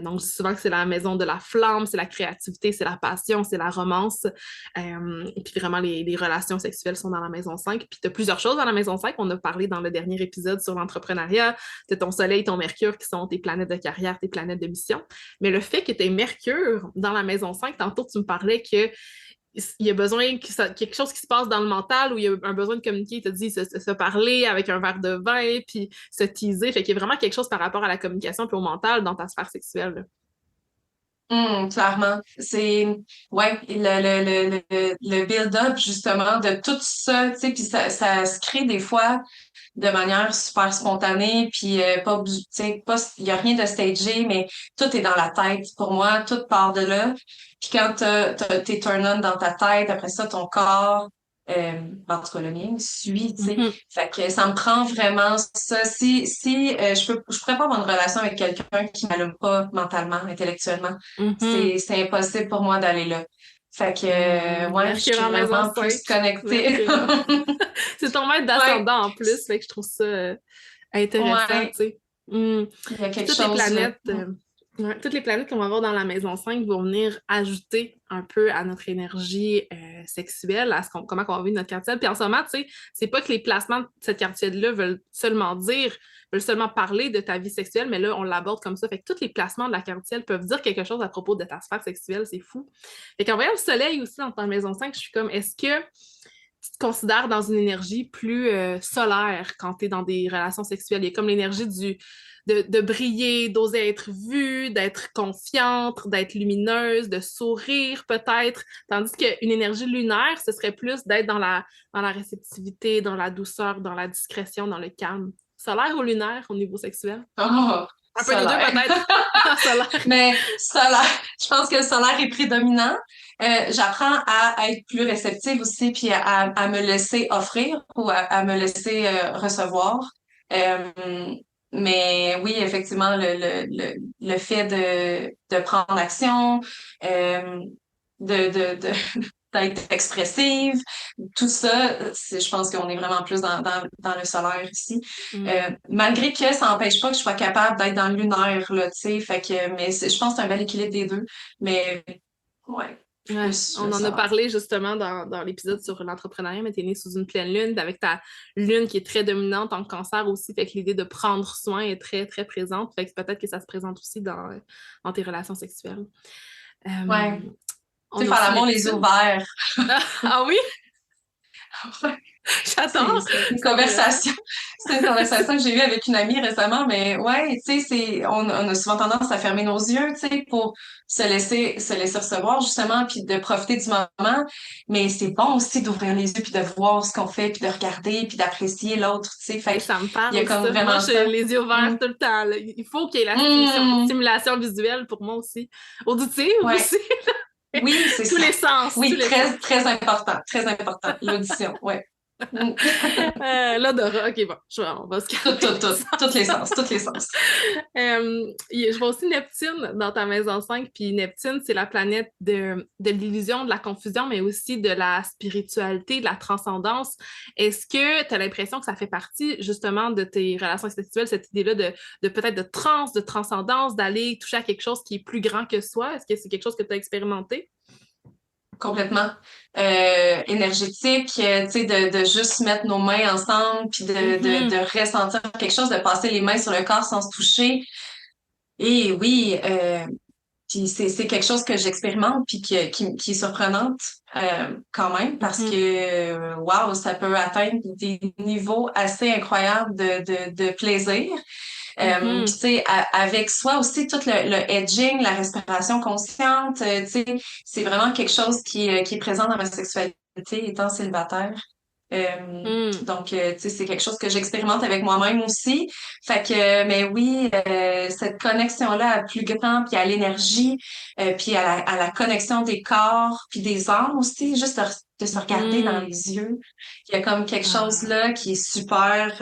Speaker 1: Donc, je dis souvent que c'est la maison de la flamme, c'est la créativité, c'est la passion, c'est la romance. Puis vraiment, les relations sexuelles sont dans la maison 5. Puis tu as plusieurs choses dans la maison 5. On a parlé dans le dernier épisode sur l'entrepreneuriat. Tu as ton Soleil et ton Mercure qui sont tes planètes de carrière, tes planètes de mission. Mais le fait que tu aies Mercure dans la maison 5, tantôt tu me parlais que il y a besoin quelque chose qui se passe dans le mental où il y a un besoin de communiquer, tu as dit se parler avec un verre de vin, puis se teaser. Fait qu'il y a vraiment quelque chose par rapport à la communication puis au mental dans ta sphère sexuelle. Là.
Speaker 2: Clairement. C'est, ouais, le build-up, justement, de tout ça, tu sais, puis ça se crée des fois de manière super spontanée, puis pas, tu sais, pas, il y a rien de stagé, mais tout est dans la tête. Pour moi, tout part de là. Puis quand t'es turn on dans ta tête, après ça, ton corps, en tout cas, le mien suit, tu sais.
Speaker 1: Mm-hmm.
Speaker 2: Fait que ça me prend vraiment ça. Si je pourrais pas avoir une relation avec quelqu'un qui m'allume pas mentalement, intellectuellement.
Speaker 1: Mm-hmm.
Speaker 2: C'est impossible pour moi d'aller là. Fait que, ouais, je
Speaker 1: Mercure
Speaker 2: suis
Speaker 1: en maison
Speaker 2: vraiment plus
Speaker 1: 5.
Speaker 2: connectée.
Speaker 1: Mercure c'est ton maître
Speaker 2: Ouais,
Speaker 1: d'ascendant en plus, fait que je trouve ça intéressant, tu
Speaker 2: ouais,
Speaker 1: sais. Mm.
Speaker 2: il y a
Speaker 1: Puis
Speaker 2: quelque chose là.
Speaker 1: toutes les planètes qu'on va avoir dans la maison 5 vont venir ajouter un peu à notre énergie sexuelle, à comment on va vivre notre carte ciel. Puis en ce moment, tu sais, c'est pas que les placements de cette carte ciel-là veulent seulement parler de ta vie sexuelle, mais là, on l'aborde comme ça. Fait que tous les placements de la carte ciel peuvent dire quelque chose à propos de ta sphère sexuelle, c'est fou. Fait qu'en voyant le soleil aussi dans ta maison 5, je suis comme, est-ce que tu te considères dans une énergie plus solaire quand tu es dans des relations sexuelles? Il y a comme l'énergie de briller, d'oser être vue, d'être confiante, d'être lumineuse, de sourire peut-être. Tandis qu'une énergie lunaire, ce serait plus d'être dans la réceptivité, dans la douceur, dans la discrétion, dans le calme. Solaire ou lunaire au niveau sexuel?
Speaker 2: Oh,
Speaker 1: Un peu des deux
Speaker 2: solaire.
Speaker 1: peut-être. Solaire.
Speaker 2: Mais solaire, je pense que le solaire est prédominant. J'apprends à être plus réceptive aussi, puis à me laisser offrir ou à me laisser recevoir. Euh, mais oui, effectivement, le fait de prendre action, euh, de d'être expressive, tout ça, je pense qu'on est vraiment plus dans le solaire ici.
Speaker 1: Mm.
Speaker 2: Malgré que ça n'empêche pas que je sois capable d'être dans le lunaire, là, tu sais, fait que, mais je pense que c'est un bel équilibre des deux, mais ouais,
Speaker 1: Ouais,
Speaker 2: plus
Speaker 1: on
Speaker 2: le
Speaker 1: en a
Speaker 2: solaire.
Speaker 1: parlé justement dans l'épisode sur l'entrepreneuriat, mais t'es née sous une pleine lune, avec ta lune qui est très dominante en cancer aussi, fait que l'idée de prendre soin est très, très présente, fait que peut-être que ça se présente aussi dans tes relations sexuelles.
Speaker 2: Ouais, tu
Speaker 1: On
Speaker 2: sais,
Speaker 1: a
Speaker 2: faire
Speaker 1: aussi
Speaker 2: l'amour les yeux
Speaker 1: Neptune.
Speaker 2: ouverts.
Speaker 1: Ah oui,
Speaker 2: C'est
Speaker 1: j'adore,
Speaker 2: c'est une
Speaker 1: c'est intéressant.
Speaker 2: conversation. C'est une conversation que j'ai eue avec une amie récemment, mais ouais, tu sais, on a souvent tendance à fermer nos yeux, tu sais, pour se laisser recevoir, justement, puis de profiter du moment. Mais c'est bon aussi d'ouvrir les yeux, puis de voir ce qu'on fait, puis de regarder, puis d'apprécier l'autre, tu sais. Fait
Speaker 1: Et
Speaker 2: qu'il
Speaker 1: ça me
Speaker 2: y a
Speaker 1: parle,
Speaker 2: comme
Speaker 1: ça. Moi,
Speaker 2: vraiment
Speaker 1: j'ai
Speaker 2: ça.
Speaker 1: les yeux ouverts
Speaker 2: Hum,
Speaker 1: tout le temps, là. Il faut qu'il y ait la
Speaker 2: hum,
Speaker 1: stimulation visuelle pour moi aussi. Auditive
Speaker 2: ouais.
Speaker 1: aussi.
Speaker 2: Oui, c'est
Speaker 1: Tous
Speaker 2: ça.
Speaker 1: les sens, tous
Speaker 2: Oui,
Speaker 1: les sens.
Speaker 2: très, très important. Très important. L'audition, ouais. Hum.
Speaker 1: L'odorat, ok, bon, on va se
Speaker 2: Tout,
Speaker 1: calmer
Speaker 2: tout,
Speaker 1: les
Speaker 2: tout. Tous les
Speaker 1: sens.
Speaker 2: sens, tous les sens.
Speaker 1: Je vois aussi Neptune dans ta maison 5, puis Neptune, c'est la planète de l'illusion, de la confusion, mais aussi de la spiritualité, de la transcendance. Est-ce que tu as l'impression que ça fait partie justement de tes relations sexuelles, cette idée-là de peut-être de trans, de transcendance, d'aller toucher à quelque chose qui est plus grand que soi? Est-ce que c'est quelque chose que tu as expérimenté?
Speaker 2: Complètement énergétique, tu sais, de juste mettre nos mains ensemble, puis
Speaker 1: Mhm.
Speaker 2: de ressentir quelque chose, de passer les mains sur le corps sans se toucher. Et oui, puis c'est quelque chose que j'expérimente, puis qui est surprenante quand même, parce
Speaker 1: Mhm.
Speaker 2: que, waouh, ça peut atteindre des niveaux assez incroyables de plaisir. Puis
Speaker 1: Mhm.
Speaker 2: tu sais, avec soi aussi, tout le edging, la respiration consciente, tu sais, c'est vraiment quelque chose qui est présent dans ma sexualité étant célibataire.
Speaker 1: Mhm.
Speaker 2: Donc, tu sais, c'est quelque chose que j'expérimente avec moi-même aussi. Fait que, mais oui, cette connexion-là à plus grand, puis à l'énergie, puis à la connexion des corps, puis des âmes aussi, juste de se regarder dans
Speaker 1: Mhm.
Speaker 2: les yeux. Il y a comme quelque chose
Speaker 1: Ah.
Speaker 2: là qui est super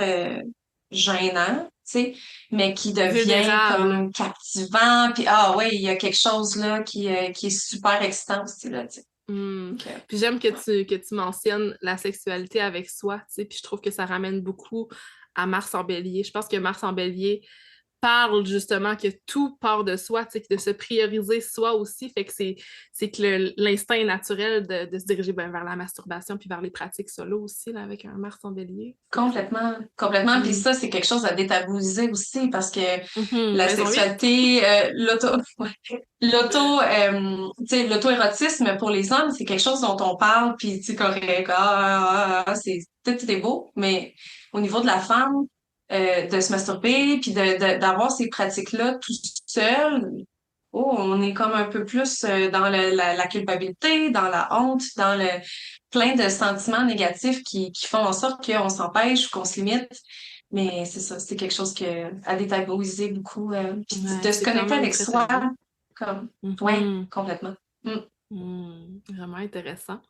Speaker 2: gênant, tu sais, mais qui devient
Speaker 1: Vulnérable.
Speaker 2: comme captivant. Puis ah oui, il y a quelque chose là qui est super excitant aussi là, tu sais.
Speaker 1: Hmm.
Speaker 2: Donc,
Speaker 1: Puis j'aime que tu mentionnes la sexualité avec soi, tu sais, puis je trouve que ça ramène beaucoup à Mars en Bélier. Je pense que Mars en Bélier parle justement que tout part de soi, tu sais, de se prioriser soi aussi, fait que c'est que l'instinct est naturel de se diriger ben, vers la masturbation puis vers les pratiques solo aussi, là, avec un Mars en Bélier. Fait que
Speaker 2: complètement, complètement. Puis
Speaker 1: Mm.
Speaker 2: ça, c'est quelque chose à détabouiser aussi parce que
Speaker 1: Mhm.
Speaker 2: la
Speaker 1: Maison 8.
Speaker 2: sexualité, tu sais, l'auto-érotisme pour les hommes, c'est quelque chose dont on parle, puis tu sais, correct, tout est beau, mais au niveau de la femme, de se masturber, puis d'avoir ces pratiques-là tout seul, oh, on est comme un peu plus dans la culpabilité, dans la honte, dans le plein de sentiments négatifs qui font en sorte qu'on s'empêche ou qu'on se limite. Mais c'est ça, c'est quelque chose à détabouiser beaucoup, puis
Speaker 1: Ouais,
Speaker 2: de se
Speaker 1: c'est quand
Speaker 2: connecter
Speaker 1: même
Speaker 2: avec
Speaker 1: très
Speaker 2: soi,
Speaker 1: tabou.
Speaker 2: comme, ouais,
Speaker 1: Mhm.
Speaker 2: complètement. Mm.
Speaker 1: Vraiment intéressant.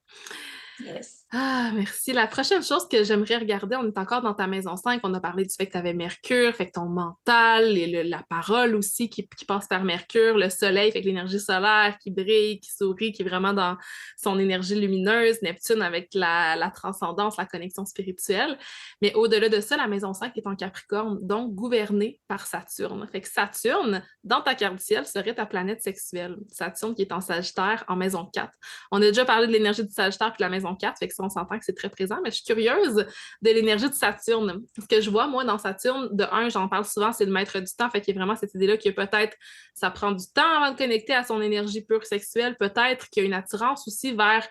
Speaker 2: Yes.
Speaker 1: Ah, merci. La prochaine chose que j'aimerais regarder, on est encore dans ta maison 5. On a parlé du fait que tu avais Mercure, fait que ton mental, et la parole aussi qui passe par Mercure, le soleil, fait que l'énergie solaire qui brille, qui sourit, qui est vraiment dans son énergie lumineuse, Neptune avec la transcendance, la connexion spirituelle. Mais au-delà de ça, la maison 5 est en Capricorne, donc gouvernée par Saturne. Fait que Saturne, dans ta carte du ciel, serait ta planète sexuelle. Saturne qui est en Sagittaire, en maison 4. On a déjà parlé de l'énergie du Sagittaire puis de la maison 4, fait que ça, on s'entend que c'est très présent, mais je suis curieuse de l'énergie de Saturne. Ce que je vois, moi, dans Saturne, de un, j'en parle souvent, c'est le maître du temps, fait qu'il y a vraiment cette idée-là que peut-être ça prend du temps avant de connecter à son énergie pure sexuelle, peut-être qu'il y a une attirance aussi vers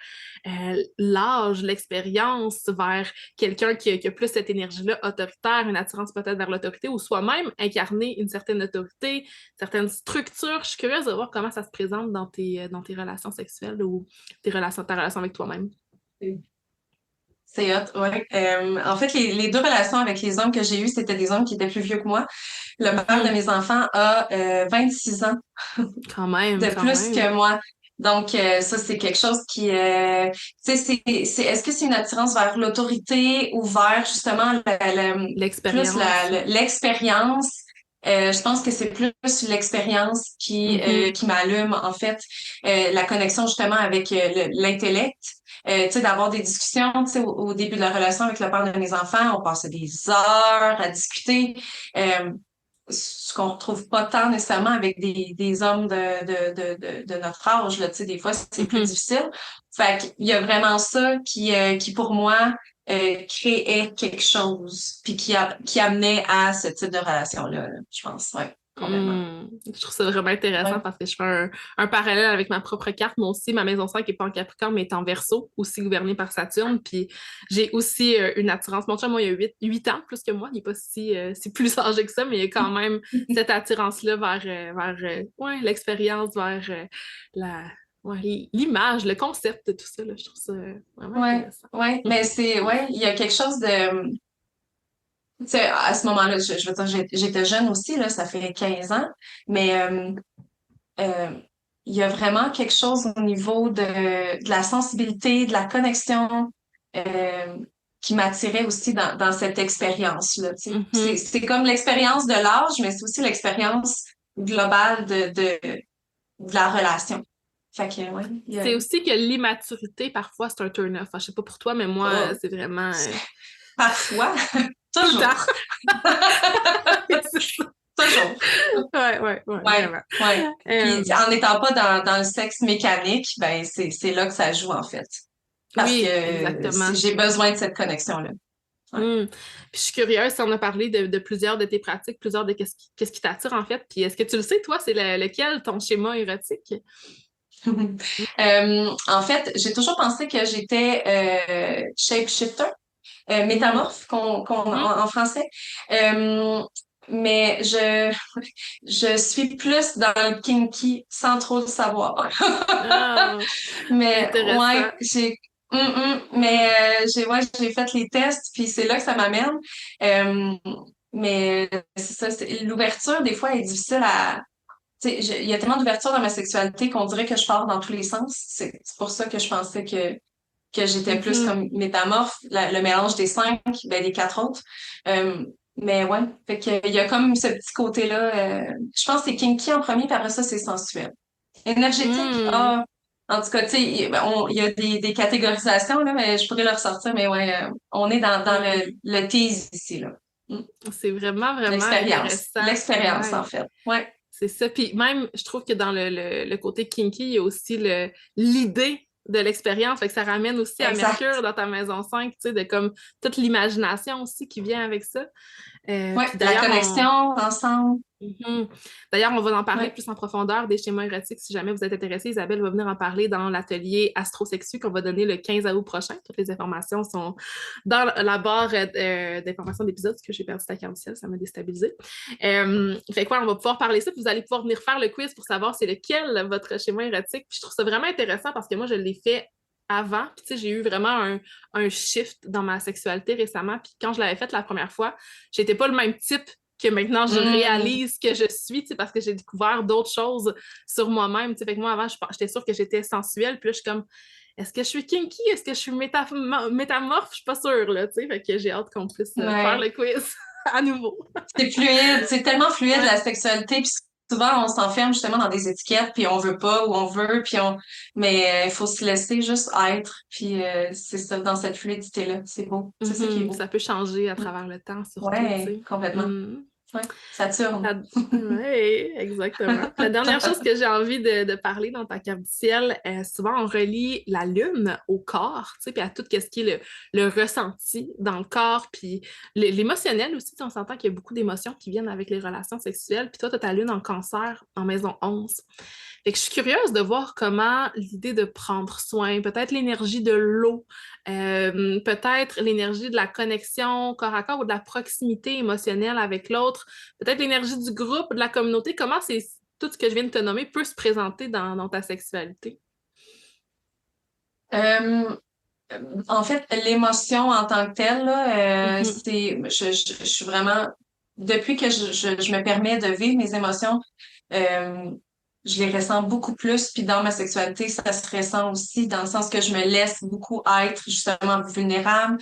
Speaker 1: l'âge, l'expérience, vers quelqu'un qui a plus cette énergie-là autoritaire, une attirance peut-être vers l'autorité, ou soi-même incarner une certaine autorité, certaines structures. Je suis curieuse de voir comment ça se présente dans tes relations sexuelles ou ta relation avec toi-même.
Speaker 2: C'est hot, ouais. En fait, les deux relations avec les hommes que j'ai eus, c'était des hommes qui étaient plus vieux que moi. Le père de
Speaker 1: Mhm.
Speaker 2: mes enfants a 26 ans
Speaker 1: Quand même,
Speaker 2: de
Speaker 1: quand
Speaker 2: plus
Speaker 1: même.
Speaker 2: que moi. Donc, ça, c'est quelque chose tu sais, est-ce que c'est une attirance vers l'autorité ou vers justement
Speaker 1: L'expérience.
Speaker 2: l'expérience? Je pense que c'est plus l'expérience
Speaker 1: Mhm.
Speaker 2: qui m'allume, en fait, la connexion justement avec l'intellect. Tu sais, d'avoir des discussions, tu sais, au début de la relation avec le père de mes enfants, on passait des heures à discuter. Euh, Ce qu'on retrouve pas tant nécessairement avec des hommes de notre âge, là, tu sais, des fois, c'est plus
Speaker 1: Mhm.
Speaker 2: difficile. Fait qu'il y a vraiment ça qui pour moi, créait quelque chose, puis qui amenait à ce type de relation-là, là, je pense, ouais, complètement.
Speaker 1: Je trouve ça vraiment intéressant
Speaker 2: Ouais.
Speaker 1: parce que je fais un parallèle avec ma propre carte. Moi aussi, ma maison 5 n'est pas en Capricorne, mais est en Verseau, aussi gouvernée par Saturne. Puis j'ai aussi une attirance. Mon chum, moi, il a 8 ans plus que moi. Il n'est pas si plus âgé que ça, mais il y a quand même cette attirance-là vers ouais, l'expérience, vers la, ouais, l'image, le concept de tout ça. Là. Je trouve ça vraiment
Speaker 2: Ouais,
Speaker 1: intéressant.
Speaker 2: ouais, mais ouais, il y a quelque chose tu sais, à ce moment-là, je veux dire, j'étais jeune aussi, là, ça fait 15 ans, mais euh, il y a vraiment quelque chose au niveau de la sensibilité, de la connexion euh, qui m'attirait aussi dans cette expérience-là. Tu sais.
Speaker 1: Mhm.
Speaker 2: C'est comme l'expérience de l'âge, mais c'est aussi l'expérience globale de la relation. Fait que, ouais,
Speaker 1: C'est aussi que l'immaturité, parfois, c'est un turn-off. Enfin, je sais pas pour toi, mais moi,
Speaker 2: oh,
Speaker 1: c'est vraiment
Speaker 2: parfois,
Speaker 1: tout le temps.
Speaker 2: toujours,
Speaker 1: C'est ça.
Speaker 2: toujours.
Speaker 1: Ouais,
Speaker 2: Ouais,
Speaker 1: vraiment.
Speaker 2: ouais. Puis
Speaker 1: Euh,
Speaker 2: en n'étant pas dans le sexe mécanique, ben c'est là que ça joue en fait. Parce
Speaker 1: oui,
Speaker 2: que
Speaker 1: exactement.
Speaker 2: j'ai besoin de cette connexion-là. Ouais.
Speaker 1: Puis je suis curieuse si on a parlé de plusieurs de tes pratiques, plusieurs de qu'est-ce qui t'attire en fait. Puis est-ce que tu le sais, toi, c'est lequel ton schéma érotique?
Speaker 2: En fait, j'ai toujours pensé que j'étais shapeshifter,
Speaker 1: Hmm.
Speaker 2: métamorphe
Speaker 1: Hmm.
Speaker 2: en français. Euh, mais je suis plus dans le kinky sans trop le savoir.
Speaker 1: Ah,
Speaker 2: Mais ouais,
Speaker 1: intéressant.
Speaker 2: j'ai fait les tests, puis c'est là que ça m'amène. Euh, mais c'est ça, l'ouverture, des fois, est difficile à. Tu sais, il y a tellement d'ouverture dans ma sexualité qu'on dirait que je pars dans tous les sens. C'est pour ça que je pensais que j'étais plus
Speaker 1: Mhm.
Speaker 2: comme métamorphe, le mélange des cinq, ben des quatre autres. Euh, mais ouais, fait que il y a comme ce petit côté-là. Je pense que c'est kinky en premier, puis après ça, c'est sensuel. Énergétique,
Speaker 1: Hmm.
Speaker 2: En tout cas, tu sais, il y a des catégorisations, là, mais je pourrais le ressortir, mais ouais, on est dans
Speaker 1: Ouais.
Speaker 2: le tease ici, là. Mm.
Speaker 1: C'est vraiment, vraiment intéressant.
Speaker 2: L'expérience, en
Speaker 1: Ouais.
Speaker 2: fait. Ouais,
Speaker 1: C'est ça. Puis même, je trouve que dans le côté kinky, il y a aussi l'idée de l'expérience. Fait que ça ramène aussi à
Speaker 2: exact.
Speaker 1: Mercure dans ta maison 5, tu sais, de comme toute l'imagination aussi qui vient avec ça.
Speaker 2: Ouais,
Speaker 1: Puis
Speaker 2: la
Speaker 1: d'ailleurs,
Speaker 2: connexion ensemble.
Speaker 1: Mhm. D'ailleurs, on va en parler
Speaker 2: Ouais.
Speaker 1: plus en profondeur des schémas érotiques. Si jamais vous êtes intéressé, Isabelle va venir en parler dans l'atelier Astrosexu qu'on va donner le 15 août prochain. Toutes les informations sont dans la barre d'informations d'épisode, parce que j'ai perdu ta carte du ciel, ça m'a déstabilisé. Fait quoi, on va pouvoir parler ça, puis vous allez pouvoir venir faire le quiz pour savoir c'est lequel votre schéma érotique. Puis je trouve ça vraiment intéressant parce que moi, je l'ai fait avant, puis tu sais, j'ai eu vraiment un shift dans ma sexualité récemment, puis quand je l'avais fait la première fois, j'étais pas le même type que maintenant je
Speaker 2: Mm.
Speaker 1: réalise que je suis, parce que j'ai découvert d'autres choses sur moi-même. Fait que moi, avant, j'étais sûre que j'étais sensuelle. Puis là, je suis comme, est-ce que je suis kinky? Est-ce que je suis métamorphe? Je suis pas sûre, là, tu sais. Fait que j'ai hâte qu'on puisse faire le
Speaker 2: Ouais.
Speaker 1: quiz à nouveau.
Speaker 2: C'est fluide, c'est tellement fluide
Speaker 1: Ouais.
Speaker 2: la sexualité, puis souvent on s'enferme justement dans des étiquettes, puis on veut pas ou on veut, mais il faut se laisser juste être, puis c'est ça, dans cette fluidité-là, c'est beau, c'est ça qui est beau.
Speaker 1: Ça peut changer à
Speaker 2: Mm.
Speaker 1: travers le temps, surtout, tu
Speaker 2: Ouais,
Speaker 1: sais.
Speaker 2: complètement.
Speaker 1: Mm.
Speaker 2: Ouais, ça tourne.
Speaker 1: Oui, exactement. La dernière chose que j'ai envie de parler dans ta carte du ciel, souvent on relie la lune au corps, tu sais, puis à tout ce qui est le ressenti dans le corps, puis l'émotionnel aussi. Tu sais, on s'entend qu'il y a beaucoup d'émotions qui viennent avec les relations sexuelles. Puis toi, tu as ta lune en cancer en maison 11. Fait que je suis curieuse de voir comment l'idée de prendre soin, peut-être l'énergie de l'eau, peut-être l'énergie de la connexion corps à corps ou de la proximité émotionnelle avec l'autre, peut-être l'énergie du groupe, de la communauté, comment tout ce que je viens de te nommer peut se présenter dans ta sexualité?
Speaker 2: Euh, En fait, l'émotion en tant que telle, là,
Speaker 1: Mhm.
Speaker 2: je suis vraiment, depuis que je me permets de vivre mes émotions, euh, je les ressens beaucoup plus. Puis dans ma sexualité, ça se ressent aussi dans le sens que je me laisse beaucoup être justement vulnérable,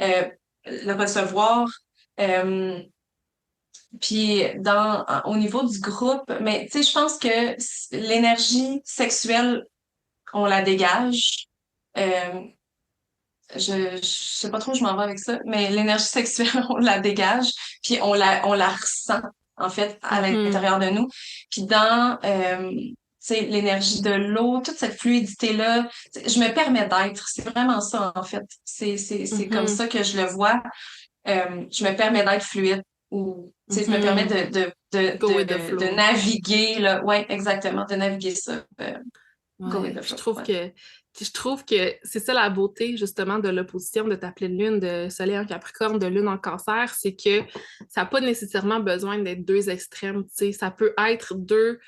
Speaker 2: euh, le recevoir. Euh, Puis au niveau du groupe, mais tu sais, je pense que l'énergie sexuelle, on la dégage. Euh, je sais pas trop où je m'en vais avec ça, mais l'énergie sexuelle, on la dégage, puis on la ressent, en fait, à
Speaker 1: Mhm.
Speaker 2: l'intérieur de nous. Puis tu sais, l'énergie de l'eau, toute cette fluidité-là, je me permets d'être. C'est vraiment ça, en fait. C'est comme
Speaker 1: Mhm.
Speaker 2: ça que je le vois. Je me permets d'être fluide ou, tu sais, je me permets
Speaker 1: Mhm. Go with the
Speaker 2: de
Speaker 1: flow.
Speaker 2: naviguer, là. Ouais, exactement, de naviguer ça. Go with
Speaker 1: Ouais,
Speaker 2: the
Speaker 1: puis
Speaker 2: flow. Ouais.
Speaker 1: je trouve que c'est ça la beauté justement de l'opposition de ta pleine lune de soleil en Capricorne, de lune en Cancer, c'est que ça n'a pas nécessairement besoin d'être deux extrêmes, tu sais, ça peut être deux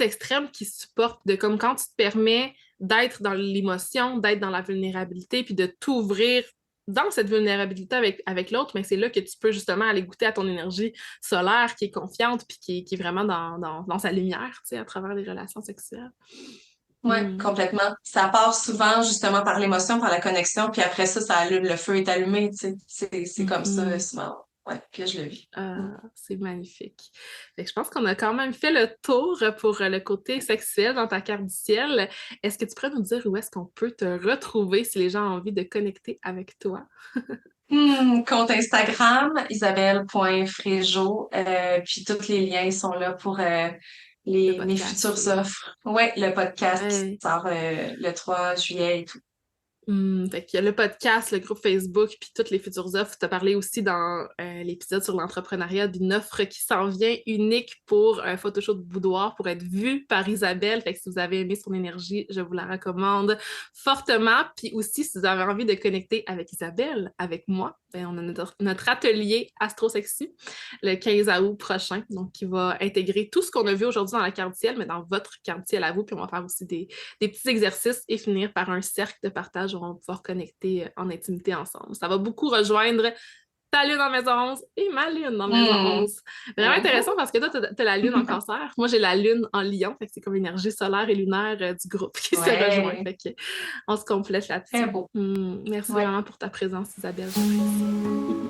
Speaker 1: extrêmes qui se supportent, de comme quand tu te permets d'être dans l'émotion, d'être dans la vulnérabilité, puis de t'ouvrir dans cette vulnérabilité avec l'autre, mais c'est là que tu peux justement aller goûter à ton énergie solaire qui est confiante, puis qui est vraiment dans sa lumière, tu sais, à travers les relations sexuelles.
Speaker 2: Ouais,
Speaker 1: Mm.
Speaker 2: complètement. Ça part souvent justement par l'émotion, par la connexion, puis après ça, ça allume, le feu est allumé, tu sais. C'est comme ça,
Speaker 1: Mhm.
Speaker 2: souvent. Ouais, que je le vis. Mm.
Speaker 1: C'est magnifique. Fait que je pense qu'on a quand même fait le tour pour le côté sexuel dans ta carte du ciel. Est-ce que tu pourrais nous dire où est-ce qu'on peut te retrouver si les gens ont envie de connecter avec toi?
Speaker 2: Compte Instagram, isabelle.fréjot, puis tous les liens sont là pour
Speaker 1: Le
Speaker 2: mes
Speaker 1: podcast.
Speaker 2: futures offres. Ouais, le podcast qui
Speaker 1: Ouais.
Speaker 2: sort le 3 juillet et tout.
Speaker 1: Fait qu'il y a le podcast, le groupe Facebook, puis toutes les futures offres. Tu as parlé aussi dans l'épisode sur l'entrepreneuriat d'une offre qui s'en vient unique pour un photoshoot de boudoir pour être vu par Isabelle. Fait que si vous avez aimé son énergie, je vous la recommande fortement. Puis aussi, si vous avez envie de connecter avec Isabelle, avec moi, ben, on a notre atelier Astrosexy le 15 août prochain, donc qui va intégrer tout ce qu'on a vu aujourd'hui dans la carte du ciel, mais dans votre carte du ciel à vous. Puis on va faire aussi des petits exercices et finir par un cercle de partage où on va pouvoir connecter en intimité ensemble. Ça va beaucoup rejoindre ta lune en maison 11 et ma lune en maison
Speaker 2: Hmm.
Speaker 1: 11. Vraiment intéressant
Speaker 2: Mhm.
Speaker 1: parce que toi, tu as la lune en cancer. Moi, j'ai la lune en lion. Fait que c'est comme l'énergie solaire et lunaire du groupe qui se rejoint.
Speaker 2: Ouais,
Speaker 1: Fait que on se complète
Speaker 2: très
Speaker 1: là-dessus.
Speaker 2: beau.
Speaker 1: Merci
Speaker 2: Ouais.
Speaker 1: vraiment pour ta présence, Isabelle. J'apprécie.